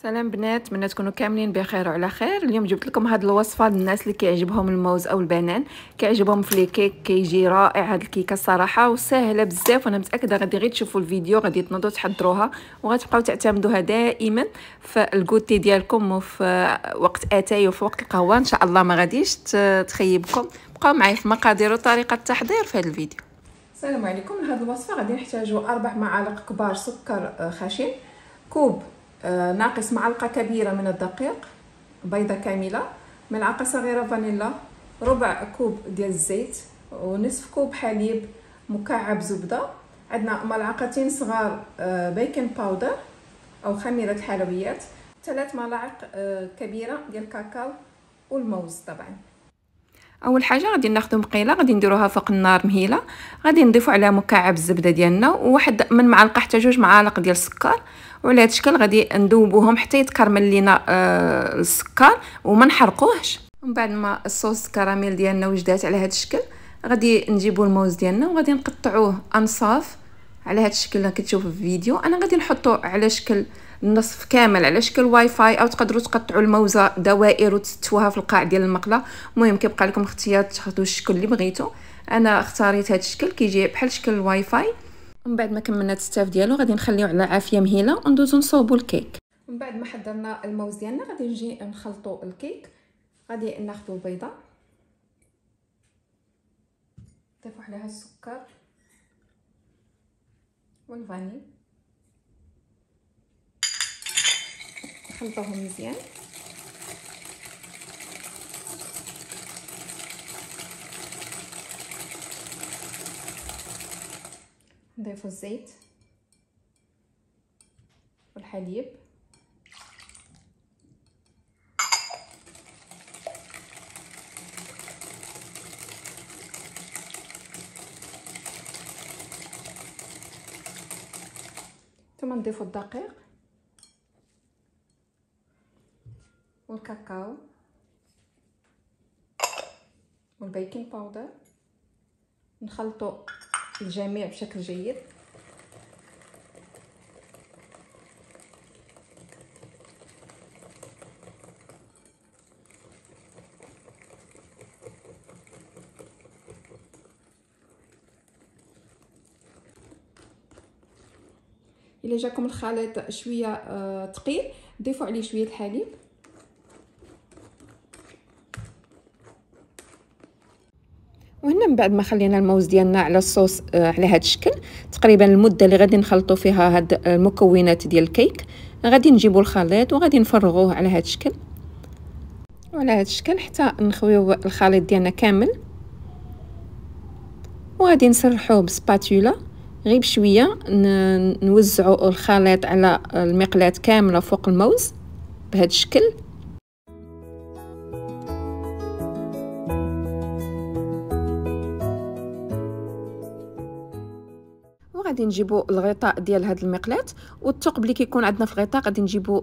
سلام بنات، نتمنى تكونوا كاملين بخير وعلى خير. اليوم جبت لكم هذه الوصفه للناس اللي كيعجبهم الموز او البنان، كيعجبهم في لي كيك. كيجي رائع هذه الكيكه الصراحه وسهله بزاف، وانا متاكده غادي غير تشوفوا الفيديو غادي تنوضوا تحضروها وغتبقاو تعتمدوها دائما في الكوتي ديالكم وفي وقت اتاي وفي وقت القهوه. ان شاء الله ما غاديش تخيبكم. بقاو معايا في مقادير وطريقه التحضير في هذا الفيديو. السلام عليكم. لهذه الوصفه غادي نحتاجوا 4 معالق كبار سكر خشن، كوب ناقص معلقه كبيره من الدقيق، بيضه كامله، ملعقه صغيره فانيلا، ربع كوب ديال الزيت، ونصف كوب حليب، مكعب زبده، عندنا ملعقتين صغار بيكنج باودر او خميره الحلويات، 3 ملاعق كبيره ديال الكاكاو، والموز. طبعا اول حاجه غادي ناخذ مقيله غادي نديروها فوق النار مهيله، غادي نضيفوا عليها مكعب الزبده ديالنا وواحد من معلقه حتى 2 معالق ديال السكر، وعلى هذا الشكل غادي ندوبوهم حتى يتكرمل لينا السكر وما نحرقوهش. ومن بعد ما الصوص كراميل ديالنا وجدات على هذا الشكل غادي نجيبوا الموز ديالنا وغادي نقطعوه انصاف على هذا الشكل اللي كتشوفوا في الفيديو. انا غادي نحطو على شكل النصف كامل على شكل واي فاي، او تقدروا تقطعوا الموزه دوائر وتستوها في القاع ديال المقله. المهم كيبقى لكم اختيار تاخذوا الشكل اللي بغيتو. انا اختاريت هذا الشكل كيجي بحال شكل الواي فاي. ومن بعد ما كملنا التستاف ديالو غادي نخليوه على عافيه مهيله وندوزو نصوبوا الكيك. من بعد ما حضرنا الموز ديالنا غادي نجي نخلطوا الكيك. غادي ناخذوا البيضه نضيفوا عليها السكر والفاني، نخلطوهم مزيان. نضيفوا الزيت والحليب ثم نضيفوا الدقيق والكاكاو والبيكنج باودر، نخلطوا الجميع بشكل جيد. الا جاكم الخليط شويه ثقيل ضيفوا عليه شويه الحليب. وهنا من بعد ما خلينا الموز ديالنا على الصوص على هذا الشكل تقريبا المده اللي غادي نخلطوا فيها هاد المكونات ديال الكيك، غادي نجيبوا الخليط وغادي نفرغوه على هذا الشكل وعلى هذا الشكل حتى نخويو الخليط ديالنا كامل. وغادي نسرحوه بسباتولا غير بشويه، نوزعوا الخليط على المقلاة كامله فوق الموز بهذا الشكل. وغادي نجيبوا الغطاء ديال هذه المقلاة، والثقب اللي كيكون عندنا في الغطاء غادي نجيبوا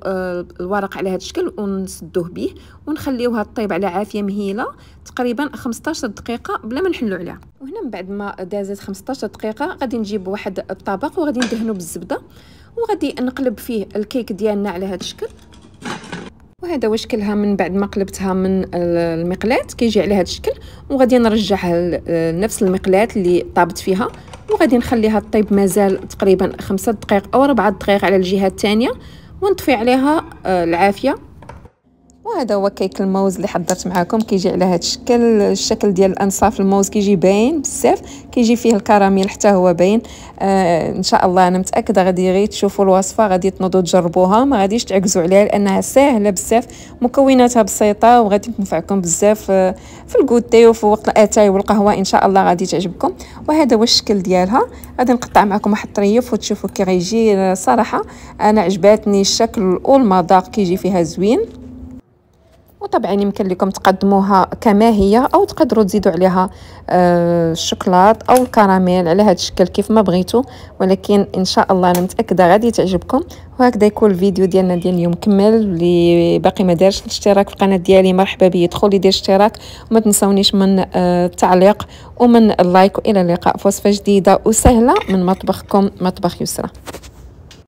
الورق على هذا الشكل ونسدوه به ونخليوها طيب على عافيه مهيله تقريبا 15 دقيقه بلا ما نحلوا عليها. وهنا من بعد ما دازت 15 دقيقه غادي نجيب واحد الطبق وغادي ندهنو بالزبده وغادي نقلب فيه الكيك ديالنا على هذا الشكل. وهذا هو شكلها من بعد ما قلبتها من المقلاة، كيجي على هذا الشكل. وغادي نرجعها لنفس المقلاة اللي طابت فيها وغادي نخليها طيب مازال تقريبا 5 دقائق او 4 دقائق على الجهه الثانيه ونطفي عليها العافيه. وهذا هو كيك الموز اللي حضرت معكم، كيجي على هذا الشكل ديال الانصاف الموز، كيجي باين بزاف، كيجي فيه الكراميل حتى هو باين. ان شاء الله انا متاكده غادي غير تشوفوا الوصفه غادي تنوضوا تجربوها، ما غاديش تعكزوا عليها لانها ساهله بزاف، مكوناتها بسيطه وغادي تنفعكم بزاف في الكوتي وفي وقت الاتاي والقهوه. ان شاء الله غادي تعجبكم. وهذا هو الشكل ديالها. غادي نقطع معكم واحد الطريف وتشوفوا كي غيجي. صراحه انا عجباتني الشكل والمذاق، كيجي فيها زوين. وطبعا يمكن لكم تقدموها كما هي او تقدروا تزيدوا عليها الشوكولات او الكراميل على هذا الشكل كيف ما بغيتوا، ولكن ان شاء الله انا متاكده غادي تعجبكم. وهكذا يكون الفيديو ديالنا ديال اليوم كمل. اللي باقي ما دارش الاشتراك في القناه ديالي مرحبا به، يدخل يدير اشتراك وما تنسونيش من التعليق ومن اللايك. والى اللقاء في وصفه جديده وسهله من مطبخكم مطبخ يسرى.